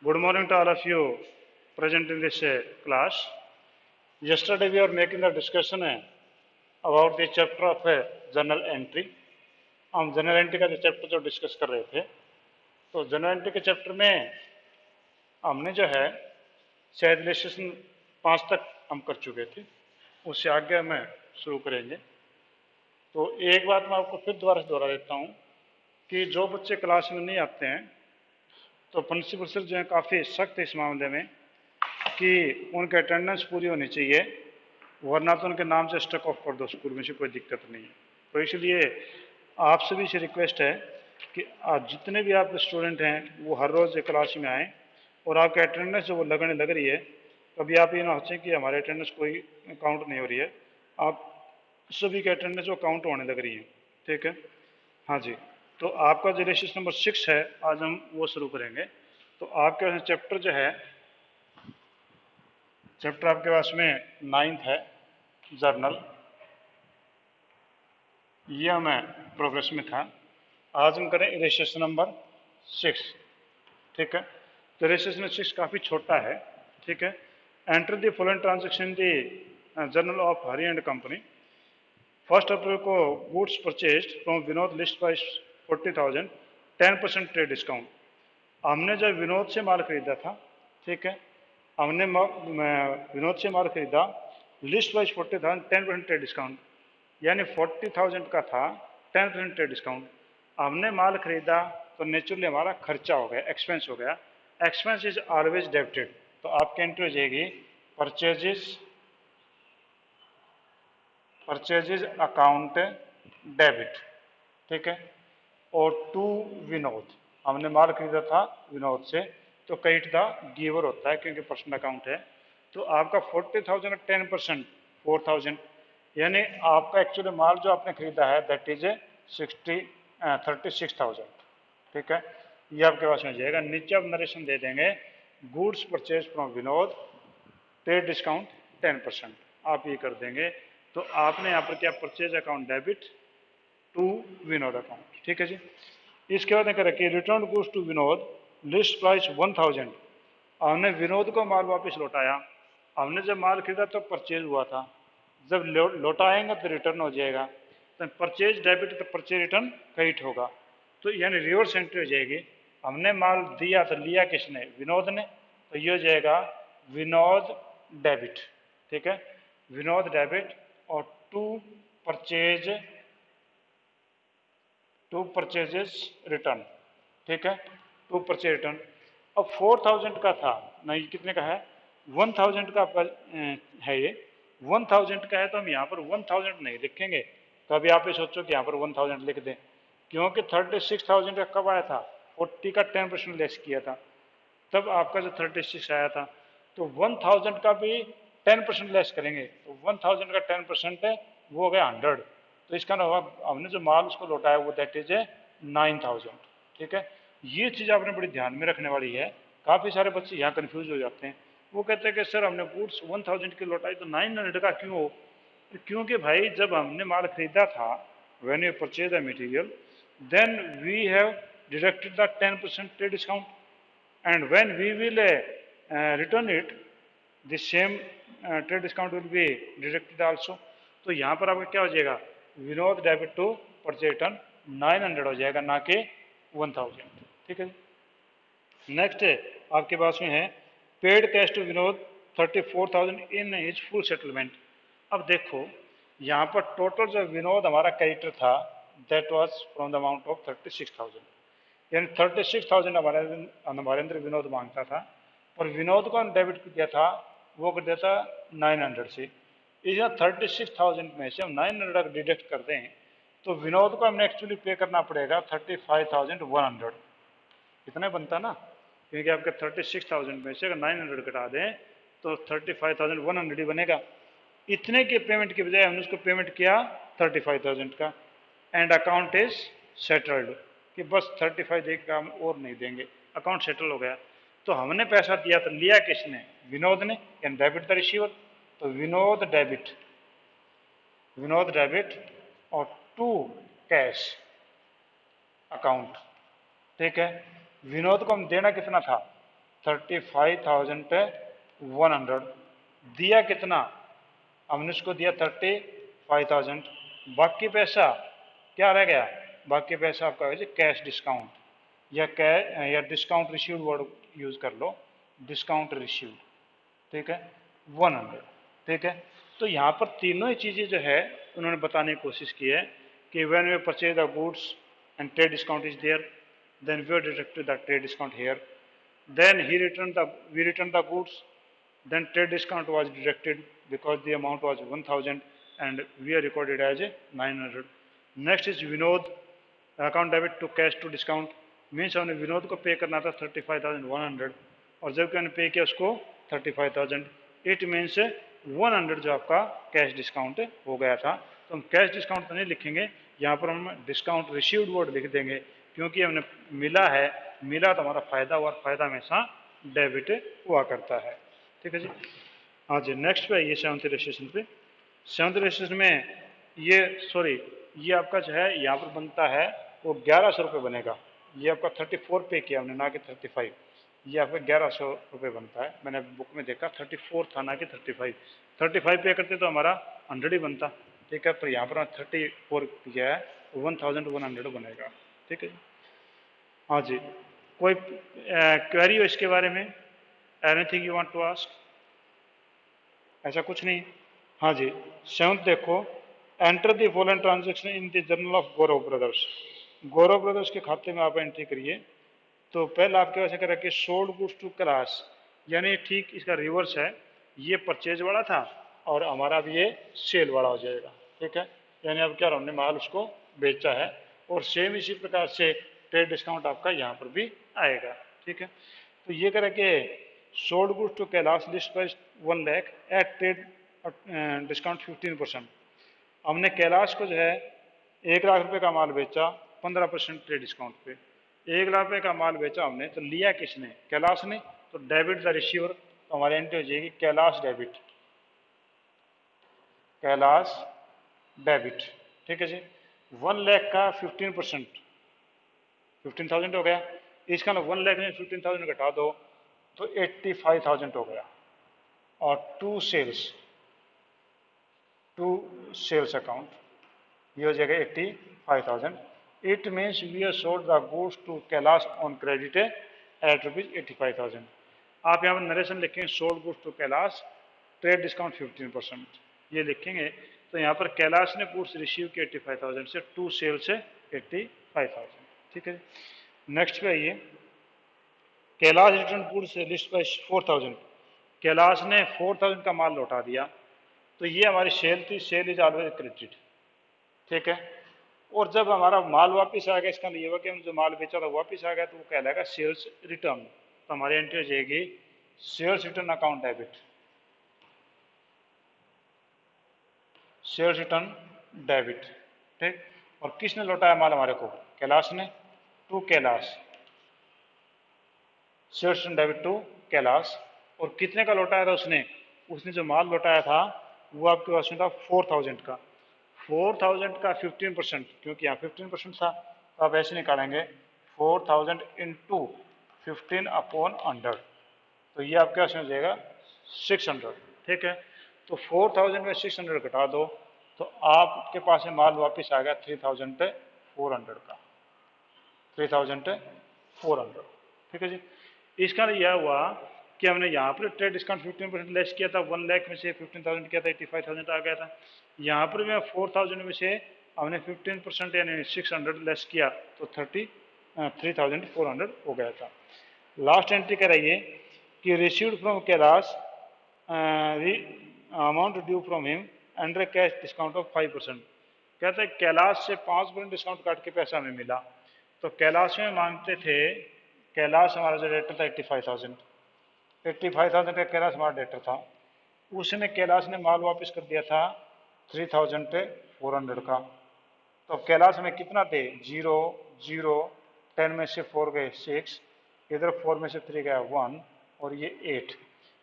Good morning to all of you present in this class. Yesterday we were making the discussion about the chapter of journal entry. हम general entry का जो chapter जो discuss कर रहे थे, तो general entry के chapter में हमने जो है शायद लेसन 5 तक हम कर चुके थे, उससे आगे हमें शुरू करेंगे। तो एक बात मैं आपको फिर दोबारा से दोहरा देता हूँ कि जो बच्चे क्लास में नहीं आते हैं, तो प्रिंसिपल सर जो है काफ़ी सख्त इस मामले में कि उनकी अटेंडेंस पूरी होनी चाहिए, वरना तो उनके नाम से स्टक ऑफ कर दो स्कूल में से, कोई दिक्कत नहीं है। तो इसलिए आपसे भी रिक्वेस्ट है कि आप जितने भी आप स्टूडेंट हैं वो हर रोज़ क्लास में आएँ और आपकी अटेंडेंस जो वो लगने लग रही है, कभी आप ये ना सोचें कि हमारे अटेंडेंस कोई काउंट नहीं हो रही है, आप सभी के अटेंडेंस वो काउंट होने लग रही है। ठीक है, हाँ जी। तो आपका जो लेसन नंबर 6 है, आज हम वो शुरू करेंगे। तो आपके चैप्टर जो है, चैप्टर आपके पास में 9th है, जर्नल। ये हमें प्रोग्रेस में था। आज हम करें रेजिस्ट्रेशन नंबर 6। ठीक है, तो रेजिस्ट्रेशन नंबर 6 काफ़ी छोटा है। ठीक है, enter the following transaction the journal of Hari and company. 1 अप्रैल को goods purchase from Vinod list price 40,000, 10% trade discount. हमने जब विनोद से माल खरीदा था, ठीक है, हमने विनोद से माल खरीदा, लिस्ट प्राइस 40,000, 10% ट्रेड डिस्काउंट, यानी 40,000 का था, 10% ट्रेड डिस्काउंट। हमने माल खरीदा तो नेचुरली हमारा खर्चा हो गया, एक्सपेंस हो गया। एक्सपेंस इज ऑलवेज डेबिटेड, तो आपकी एंट्री हो जाएगी परचेजेज अकाउंट डेबिट। ठीक है, और टू विनोद, हमने माल खरीदा था विनोद से, तो क्रेडिट द गिवर होता है क्योंकि पर्सनल अकाउंट है। तो आपका 40,000 का 10% 4,000, यानी आपका एक्चुअली माल जो आपने खरीदा है दैट इज 36,000। ठीक है, ये आपके पास में जाएगा। नीचे आप नरेशन दे देंगे, goods purchase from Vinod, trade discount 10%, आप ये कर देंगे। तो आपने यहाँ पर क्या, purchase account debit to Vinod account. ठीक है जी। इसके बाद क्या रखिए, return goods to Vinod, list price 1,000। हमने विनोद को माल वापस लौटाया। हमने जब माल खरीदा तो परचेज हुआ था, जब लौटाएंगे तो रिटर्न हो जाएगा। तो परचेज डेबिट तो परचेज रिटर्न क्रेडिट होगा, तो यानी रिवर्स एंट्री हो जाएगी। हमने माल दिया तो लिया किसने, विनोद ने, तो ये हो जाएगा विनोद डेबिट। ठीक है, विनोद डेबिट और टू परचेजेस रिटर्न। ठीक है, टू परचेज रिटर्न। अब 4,000 का था, नहीं कितने का है, 1,000 का है ये, 1,000 का है, तो हम यहाँ पर 1,000 नहीं लिखेंगे। तो अभी आप ये सोचो कि यहाँ पर 1,000 लिख दें, क्योंकि 36,000 का कब आया था, 40 का 10% लेस किया था, तब आपका जो 36 आया था। तो 1,000 का भी 10% लेस करेंगे, तो 1,000 का 10% है, वो हो गया 100। तो इसका ना हमने जो माल उसको लौटाया वो दैट इज 9,000। ठीक है, ये चीज़ आपने बड़ी ध्यान में रखने वाली है। काफ़ी सारे बच्चे यहाँ कन्फ्यूज हो जाते हैं, वो कहते हैं कि सर हमने गुड्स 1,000 की लौटाई तो 900 का क्यों हो। क्योंकि भाई जब हमने माल खरीदा था, when you purchase the material, then we have deducted the 10% trade discount, and when we will return it, the same trade discount will be deducted also। तो यहाँ पर आपका क्या हो जाएगा, Vinod debit to purchase return 900 हो जाएगा, ना कि 1,000। ठीक है, नेक्स्ट आपके पास में है, paid cash to Vinod 34,000 in his full settlement. अब देखो यहाँ पर टोटल जो विनोद हमारा क्रेडिटर था that was from the amount of 36,000, यानी 36,000 हमारे अंदर विनोद मांगता था, और विनोद को डेबिट किया था, वो कर दिया था 900 से। इसलिए 36,000 में से हम 900 डिडक्ट कर दें, तो विनोद को हमने एक्चुअली पे करना पड़ेगा 35,100। इतना बनता ना, क्योंकि आपके 36,000 में से अगर 900 घटा दें तो 35,100 ही बनेगा। इतने के पेमेंट की बजाय हमने उसको पेमेंट किया 35,000 का, एंड अकाउंट इज सेटल्ड, कि बस 35 दे के काम और नहीं देंगे, अकाउंट सेटल हो गया। तो हमने पैसा दिया तो लिया किसने, विनोद ने, कैन डेबिट द रिसीवर। तो विनोद डेबिट और टू कैश अकाउंट। ठीक है, विनोद को हम देना कितना था, 35,100 दिया कितना, हमने उसको दिया 35,000, बाकी पैसा क्या रह गया, बाकी पैसा आपका है कैश डिस्काउंट या डिस्काउंट रिसीव्ड वर्ड यूज कर लो, डिस्काउंट रिसीव्ड, ठीक है 100, ठीक है। तो यहाँ पर तीनों ही चीज़ें जो है उन्होंने बताने की कोशिश की है कि when we purchase the goods and trade discount is there, then we deducted the trade discount here, then we returned the goods, then trade discount was deducted because the amount was 1000 and we are recorded as 900. Next is Vinod, account debit to cash to discount, means हमने विनोद को पे करना था 35,100 और जबकि हमने पे किया उसको 35,000, इट मीन्स 100 जो आपका कैश डिस्काउंट हो गया था। तो हम कैश डिस्काउंट तो नहीं लिखेंगे, यहाँ पर हम डिस्काउंट रिसीव्ड वर्ड लिख देंगे, क्योंकि हमने मिला है, मिला तो हमारा फायदा हुआ, फायदा हमेशा डेबिट हुआ करता है, ठीक है जी। हाँ जी, नेक्स्ट पे ये 7th रजिस्ट्रेशन पे, 7th रजिस्ट्रेशन में ये आपका जो है यहाँ पर बनता है वो 1100 रुपये बनेगा। ये आपका 34 पे किया हमने, ना कि 35, ये आपका 1100 रुपये बनता है। मैंने बुक में देखा 34 था ना कि 35 पे करते तो हमारा 100 ही बनता, ठीक है, पर यहाँ पर 34 किया है, 1100 बनेगा, ठीक है। हाँ जी, कोई क्वेरी हो इसके बारे में, anything you want to ask? ऐसा कुछ नहीं। हाँ जी, 7th देखो, enter the following transaction in the journal of Gaurav brothers. Gaurav brothers के खाते में आप एंट्री करिए। तो पहले आपके वैसे कर रखिए सोल्ड गुड्स टू क्लास, यानी ठीक इसका रिवर्स है, ये परचेज वाला था और हमारा अब ये सेल वाला हो जाएगा, ठीक है। यानी अब क्या हमने माल उसको बेचा है, और सेम इसी प्रकार से ट्रेड डिस्काउंट आपका यहाँ पर भी आएगा, ठीक है। तो ये करें कि sold goods to Kailash list price 1 lakh at trade discount 15%। हमने कैलाश को जो है 1 लाख रुपए का माल बेचा 15% ट्रेड डिस्काउंट पे, 1 लाख रुपए का माल बेचा हमने, तो लिया किसने, कैलाश ने, तो डेबिट द रिसीवर, तो हमारी एंट्री हो जाएगी कैलाश डेबिट, कैलाश डेबिट, ठीक है जी। 1 लाख का 15%, 15,000 हो गया, इसका ना 1 लाख में 15,000 घटा दो तो 85,000 हो गया, और टू सेल्स अकाउंट ये हो जाएगा 85,000। It means we are sold the goods to Kailash on credit at ₹85,000। आप यहाँ पर नरेशन लिखेंगे sold goods to Kailash trade discount 15%, ये लिखेंगे। तो यहाँ पर कैलाश ने गुड्स रिसीव किए 85,000 से, टू सेल से 85,000, ठीक है। नेक्स्ट पे आइए, Kailash return goods list by 4,000, Kailash ने 4,000 का माल लौटा दिया, तो ये हमारी सेल थी, सेल इज ऑलवेज क्रेडिट, ठीक है। और जब हमारा माल वापस आ गया, इसका ये हुआ कि हम जो माल बेचा था वापस आ गया, तो वो कहलाएगा सेल्स रिटर्न, तो हमारी एंट्री हो जाएगी sales return account debit, sales return debit, ठीक। और किसने लौटाया माल हमारे को, कैलाश ने, to Kailash, sales return debit to Kailash. और कितने का लौटाया था उसने जो माल लौटाया था वो आपके पास में था 4,000 का, 4,000 का 15%, क्योंकि यहाँ 15% था, तो आप ऐसे निकालेंगे 4,000 इंटू 15/100, तो ये आपके पास में हो जाएगा 600, ठीक है। तो 4,000 में 600 घटा दो तो आपके पास में माल वापस आ गया 3,400 का, 3,400, ठीक है जी। इसका यह हुआ कि हमने यहाँ पर ट्रेड डिस्काउंट 15% लेस किया था, 1 लाख में से 15,000 किया था, 85,000 आ गया था। यहाँ पर भी 4,000 में से हमने 15% यानी 600 लेस किया, तो 3,400 हो गया था। लास्ट एंट्री कराइए कि received from Kailash amount due from him under cash discount of 5%। कहते हैं कैलाश से 5% डिस्काउंट काट के पैसा हमें मिला, तो कैलाश में मांगते थे, कैलाश हमारा जो डेटर था 85,000 का कैलाश हमारा डेटर था, उसने कैलाश ने माल वापस कर दिया था 3,400 का। तो कैलाश में कितना थे, 0 0, 10 में से 4 गए 6, इधर 4 में से 3 गया 1, और ये 8,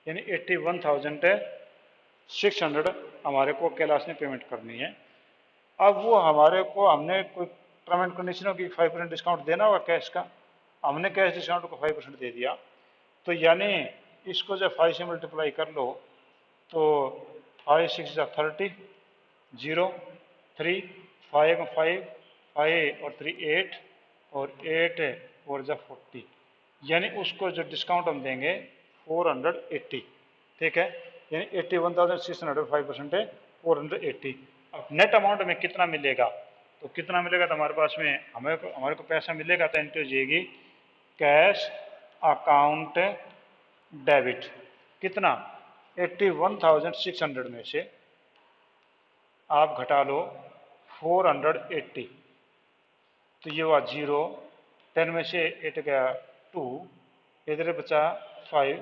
यानी 81,600 हमारे को कैलाश ने पेमेंट करनी है। अब वो हमारे को, हमने कोई टर्म एंड कंडीशन की 5% डिस्काउंट देना होगा कैश का, हमने कैश डिस्काउंट को 5% दे दिया, तो यानी इसको जब 5 से मल्टीप्लाई कर लो तो 5 6 जा 30, 0 3 5 5 5 और 3 8 और 8 और जा 40, यानी उसको जो डिस्काउंट हम देंगे 480, ठीक है, यानी 81,600 5% है 480। अब नेट अमाउंट में कितना मिलेगा, तो कितना मिलेगा, तो हमारे पास में हमारे को पैसा मिलेगा तो एंट्री हो जाएगी कैश अकाउंट डेबिट, कितना 81,600 में से आप घटा लो 480, तो ये हुआ 0, 10 में से 8 गया 2, इधर बचा 5,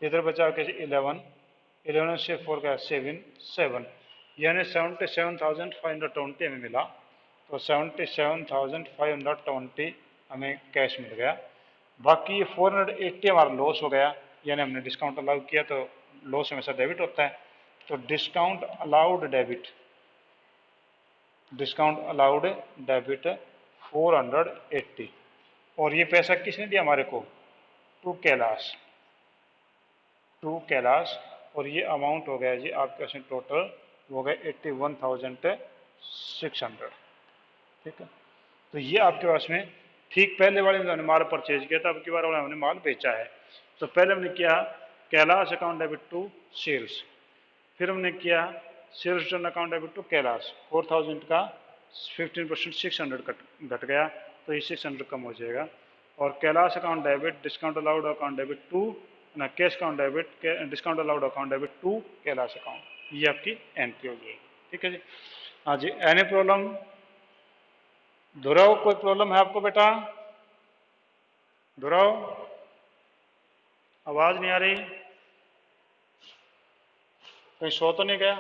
इधर बचा कैसे 11, 11 से 4 गया 7, यानी 77,520 हमें मिला। तो 77,520 हमें कैश मिल गया। बाकी ये 480 हमारा लॉस हो गया, यानी हमने डिस्काउंट अलाउ किया तो लॉस हमेशा डेबिट होता है। तो डिस्काउंट अलाउड डेबिट 480, और ये पैसा किसने दिया हमारे को, टू कैलाश, और ये अमाउंट हो गया जी आपके पास टोटल हो गया 81,600, ठीक है। तो ये आपके पास में ठीक पहले वाले में हमने माल परचेज किया था, अब की बार वाले हमने माल बेचा है। तो पहले हमने किया Kailash account debit to sales, फिर हमने किया sales return account debit to Kailash, 4,000 का 15% 600 घट गया, तो ये 600 कम हो जाएगा। और Kailash account debit discount allowed account debit to ना cash account debit discount allowed account debit to Kailash account, ये आपकी एंट्री हो जाएगी, ठीक है जी। हाँ जी, एनी प्रॉब्लम दोहराओ, कोई प्रॉब्लम है आपको बेटा, दोहराओ, आवाज नहीं आ रही, कहीं सो तो नहीं गया।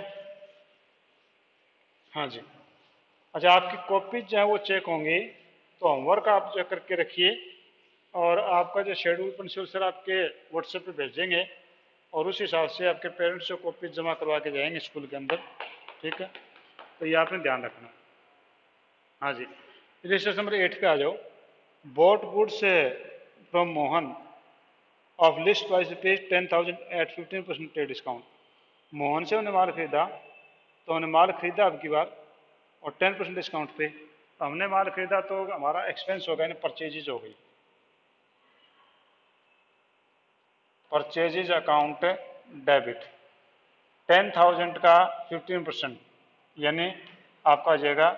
हाँ जी, अच्छा आपकी कॉपीज जो है वो चेक होंगी, तो होमवर्क आप जो करके रखिए, और आपका जो शेड्यूल प्रिंसिपल सर आपके व्हाट्सएप पे भेजेंगे, और उस हिसाब से आपके पेरेंट्स से कॉपीज जमा करवा के जाएंगे स्कूल के अंदर, ठीक है। तो ये आपने ध्यान रखना। हाँ जी, रजिस्ट्रेशन नंबर 8 पे आ जाओ। Bought goods from Mohan of list price rupees 10,000 at 15% discount. Mohan से हमने माल खरीदा, तो हमने माल खरीदा अब की बार और 10% डिस्काउंट पे, तो हमने माल खरीदा तो हमारा एक्सपेंस हो गया, यानी परचेजेज हो गई, परचेजेज अकाउंट डेबिट 10,000 का 15%, यानी आपका आ जाएगा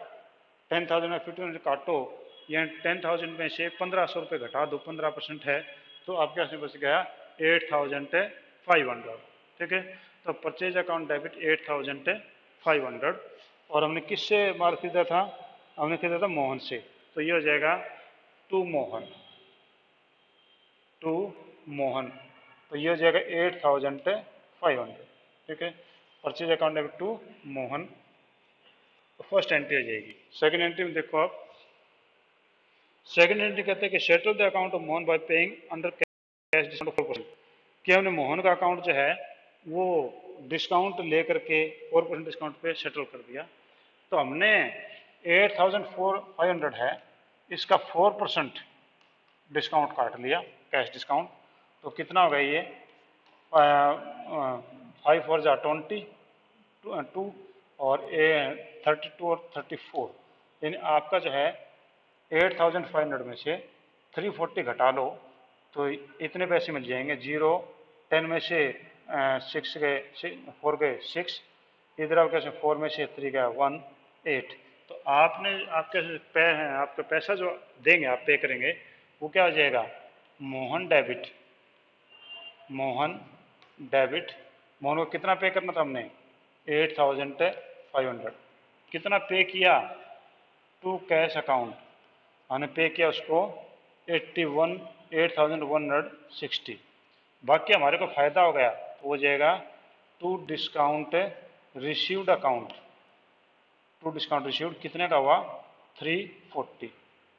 10,000 में 15% काटो, यानी 10,000 में से 1,500 रुपये घटा दो, 15% है, तो आपके पास में बच गया 8,500, ठीक है। तो परचेज अकाउंट डेबिट 8,500, और हमने किससे माल खरीदा था, हमने खरीदा था मोहन से, तो ये हो जाएगा टू मोहन, तो ये हो जाएगा 8,500, ठीक है। Purchase account debit to Mohan, तो फर्स्ट एंट्री आ जाएगी। सेकंड एंट्री में देखो आप, सेकंड एंट्री कहते हैं कि settle the account of Mohan bye paying under cash discount 4%, कि हमने मोहन का अकाउंट जो है वो डिस्काउंट लेकर के 4% डिस्काउंट पे सेटल कर दिया। तो हमने 8,500 है, इसका 4% डिस्काउंट काट लिया, कैश डिस्काउंट, तो कितना होगा ये 5 4 जा 20 2 और 32 और 34, यानी आपका जो है 8,500 में से 340 घटा लो तो इतने पैसे मिल जाएंगे। 0 10 में से 6 गए 4 गए 6, इधर आपके 4 में से 3 गया 1 8, तो आपने आपका पैसा जो देंगे आप पे करेंगे वो क्या हो जाएगा, मोहन डेबिट मोहन को कितना पे करना था हमने 8,500, कितना पे किया टू कैश अकाउंट, हमने पे किया उसको 8,160, बाकी हमारे को फ़ायदा हो गया तो हो जाएगा to discount received account, to discount received कितने का हुआ 340,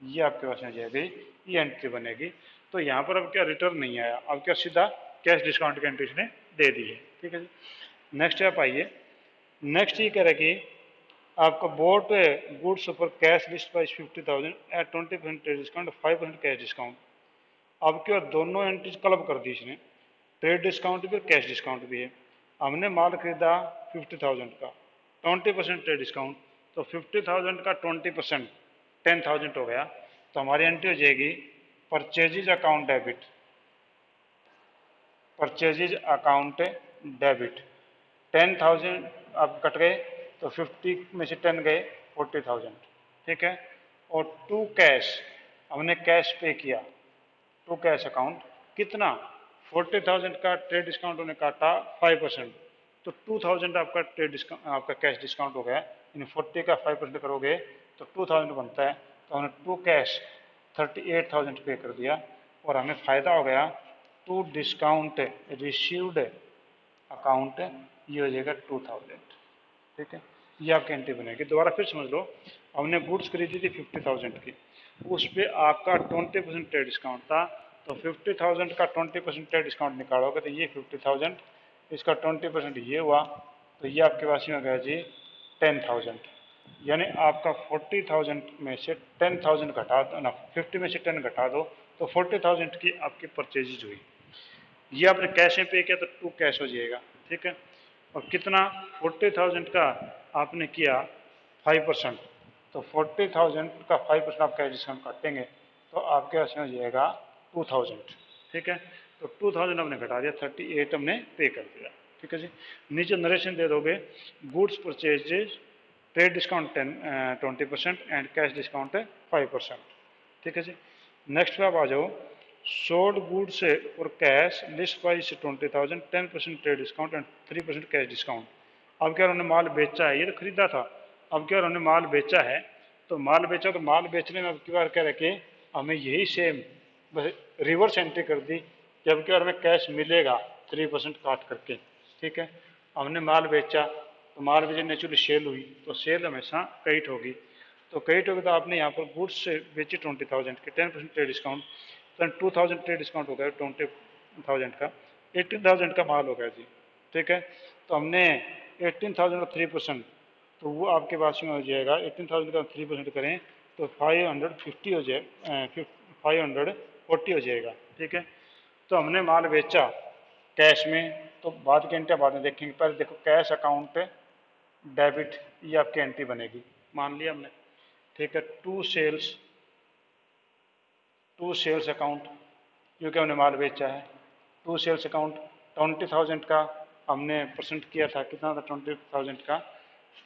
ये आपके पास में जाएगी, ये एंट्री बनेगी। तो यहाँ पर अब क्या रिटर्न नहीं आया, अब क्या सीधा कैश डिस्काउंट की एंट्री इसने दे दी है, ठीक है जी। नेक्स्ट आप आइए, नेक्स्ट ये कह रहा है कि आपका bought goods for cash list price 50,000 at 20% discount 5% cash discount. अब क्या दोनों एंट्रीज क्लब कर दी इसने, ट्रेड डिस्काउंट भी और कैश डिस्काउंट भी है। हमने माल खरीदा 50,000 का, 20% ट्रेड डिस्काउंट, तो 50,000 का 20% 10,000 हो गया। तो हमारी एंट्री हो जाएगी परचेजिज अकाउंट डेबिट, परचेजिज अकाउंट डेबिट 10,000 अब कट गए, तो 50 में से 10 गए 40,000, ठीक है। और टू कैश, हमने कैश पे किया, टू कैश अकाउंट कितना, 40,000 का ट्रेड डिस्काउंट उन्होंने काटा 5%, तो 2,000 आपका ट्रेड डिस्काउंट, आपका कैश डिस्काउंट हो गया। यानी 40 का 5% करोगे तो 2,000 बनता है। तो हमने टू कैश 38,000 पे कर दिया, और हमें फ़ायदा हो गया टू डिस्काउंट रिसीव्ड अकाउंट, ये हो जाएगा 2,000, ठीक है। ये आपकी एंट्री बनेगी। दोबारा फिर समझ लो, हमने गुड्स खरीदी थी 50,000 की, उस पर आपका 20% ट्रेड डिस्काउंट था, तो 50,000 का 20% ट्रेड डिस्काउंट निकालोगे तो ये 50,000, इसका 20% ये हुआ, तो ये आपके पास में हो गया जी 10,000। यानी आपका 40,000 में से 10,000 घटा दो ना, 50 में से 10 घटा दो तो 40,000 की आपकी परचेज हुई। ये आपने कैश में पे किया तो टू कैश हो जाएगा, ठीक है। और कितना, 40,000 का आपने किया 5%, तो 40,000 का 5% आप कैश डिस्काउंट काटेंगे तो आपके पास में हो जाएगा 2,000, ठीक है। तो 2,000 हमने घटा दिया, 38 हमने पे कर दिया, ठीक है जी। नीचे नरेशन दे दोगे, goods purchases trade discount 20% and cash discount है 5%, ठीक है जी। नेक्स्ट पे आप आ जाओ, सोल्ड गुड्स और cash list price 20,000, 10% trade discount and 3% cash discount. अब क्या उन्होंने माल बेचा है, ये तो खरीदा था, अब क्या उन्होंने माल बेचा है, तो माल बेचा तो माल बेचने में अब की बार क्या रखे, हमें यही सेम बस रिवर्स एंट्री कर दी, जबकि और हमें कैश मिलेगा 3% काट करके, ठीक है। हमने माल बेचा तो माल बेचे नेचुरली सेल हुई, तो सेल हमेशा क्रेडिट होगी, तो क्रेडिट होगी तो आपने यहाँ पर गुड्स से बेची 20,000 के 10% ट्रेड डिस्काउंट, तो 2,000 ट्रेड डिस्काउंट हो गया 20,000 का, 18,000 का माल हो गया जी, ठीक है। तो हमने 18,000 का 3%, तो वो आपके पास में हो जाएगा 18,000 का 3% करें तो 550 हो जाए, 540 हो जाएगा, ठीक है। तो हमने माल बेचा कैश में, तो बाद की एंट्री बाद में देखेंगे, पहले देखो कैश अकाउंट डेबिट, ये आपकी एंट्री बनेगी, मान लिया हमने, ठीक है। टू सेल्स अकाउंट, क्योंकि हमने माल बेचा है, टू सेल्स अकाउंट 20,000 का हमने परसेंट किया था, कितना था 20,000 का,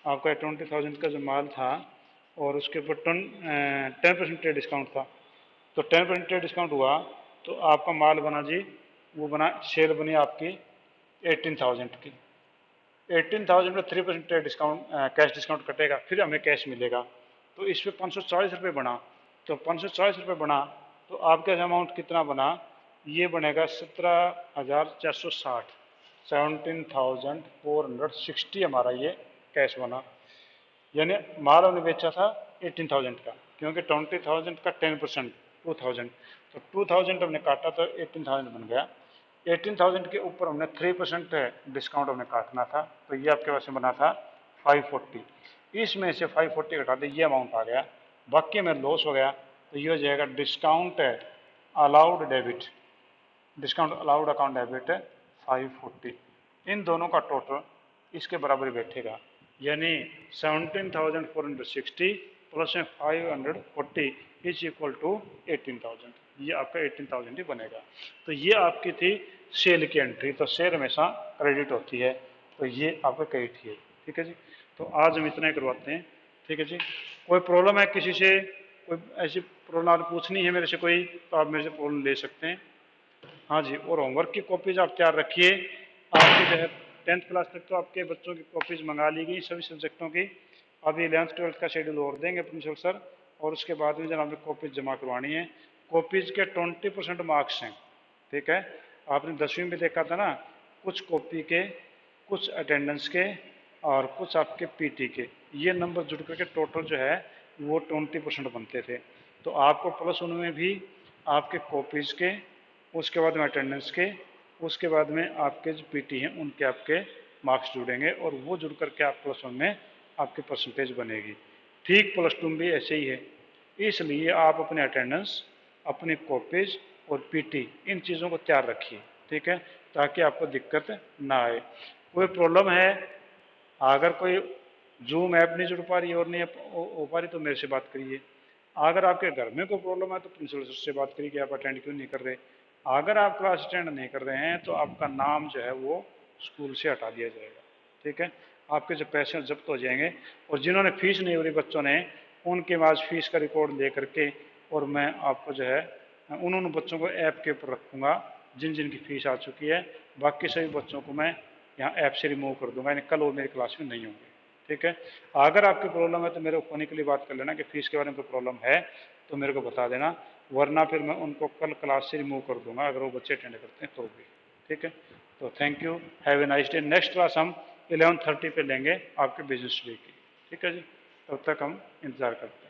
आपका 20,000 का जो माल था और उसके ऊपर 10% ट्रेड डिस्काउंट था, तो 10% ट्रेड डिस्काउंट हुआ तो आपका माल बना जी, वो बना सेल बनी आपकी 18,000 की, 18,000 में 3% ट्रेड डिस्काउंट कैश डिस्काउंट कटेगा, फिर हमें कैश मिलेगा, तो इस पर 540 रुपये बना, तो 540 रुपये बना तो आपका अमाउंट कितना बना, ये बनेगा 17,460, 17,460 हमारा ये कैश बना। यानी माल हमने बेचा था 18,000 का, क्योंकि 20,000 का 10% 2,000, तो 2,000 हमने काटा तो 18,000 बन गया। 18,000 के ऊपर हमने 3% डिस्काउंट हमने काटना था, तो ये आपके पास में बना था 540, इसमें से 540 घटा दे, ये अमाउंट आ गया, बाकी में लॉस हो गया, तो ये हो जाएगा discount allowed debit, discount allowed account debit 540, इन दोनों का टोटल इसके बराबर बैठेगा, यानी 17,460 प्लस 540 इज इक्वल टू 18,000, ये आपका 18,000 ही बनेगा। तो ये आपकी थी सेल की एंट्री, तो सेल हमेशा क्रेडिट होती है, तो ये आपका क्रेडिट ही है, ठीक है जी। तो आज हम इतना ही करवाते हैं, ठीक है जी। कोई प्रॉब्लम है किसी से, कोई ऐसी प्रॉब्लम आपको पूछनी है मेरे से कोई, तो आप मेरे से प्रॉब्लम ले सकते हैं। हाँ जी, और होमवर्क की कॉपीज आप तैयार रखिए, आपकी जो है 10th क्लास तक तो आपके बच्चों की कॉपीज मंगा ली गई सभी सब्जेक्टों की, अभी 11th 12th का शेड्यूल और देंगे प्रिंसिपल सर, और उसके बाद में जब आपने कॉपीज जमा करवानी है, कॉपीज के 20% मार्क्स हैं, ठीक है। आपने 10वीं में देखा था ना, कुछ कॉपी के, कुछ अटेंडेंस के और कुछ आपके पीटी के, ये नंबर जुड़ करके टोटल जो है वो 20% बनते थे, तो आपको प्लस उनमें भी आपके कॉपीज़ के, उसके बाद में अटेंडेंस के, उसके बाद में आपके जो पीटी हैं उनके आपके मार्क्स जुड़ेंगे, और वो जुड़ करके आप प्लस वन में आपकी परसेंटेज बनेगी। ठीक प्लस टू में भी ऐसे ही है, इसलिए आप अपने अटेंडेंस, अपनी कॉपीज और पीटी, इन चीज़ों को तैयार रखिए, ठीक है, ताकि आपको दिक्कत ना आए। कोई प्रॉब्लम है, अगर कोई जूम ऐप नहीं जुड़ पा रही और नहीं हो पा रही तो मेरे से बात करिए। अगर आपके घर में कोई प्रॉब्लम है तो प्रिंसिपल सर से बात करिए कि आप अटेंड क्यों नहीं कर रहे। अगर आप क्लास अटेंड नहीं कर रहे हैं तो आपका नाम जो है वो स्कूल से हटा दिया जाएगा, ठीक है। आपके जो पैसे जब्त हो जाएंगे, और जिन्होंने फीस नहीं भरी बच्चों ने, उनके पास फीस का रिकॉर्ड ले करके, और मैं आपको जो है उन बच्चों को ऐप के ऊपर रखूँगा जिन जिनकी फीस आ चुकी है। बाकी सभी बच्चों को मैं यहाँ ऐप से रिमूव कर दूंगा, यानी कल वो मेरी क्लास में नहीं होंगे, ठीक है। अगर आपकी प्रॉब्लम है तो मेरे को फोनिकली बात कर लेना कि फीस के बारे में कोई प्रॉब्लम है तो मेरे को बता देना, वरना फिर मैं उनको कल क्लास से रिमूव कर दूंगा अगर वो बच्चे अटेंड करते हैं तो भी, ठीक है। तो thank you, have a nice day. Next class हम 11:30 पे लेंगे आपके बिजनेस वीक की, ठीक है जी। तब तक हम इंतज़ार करते हैं।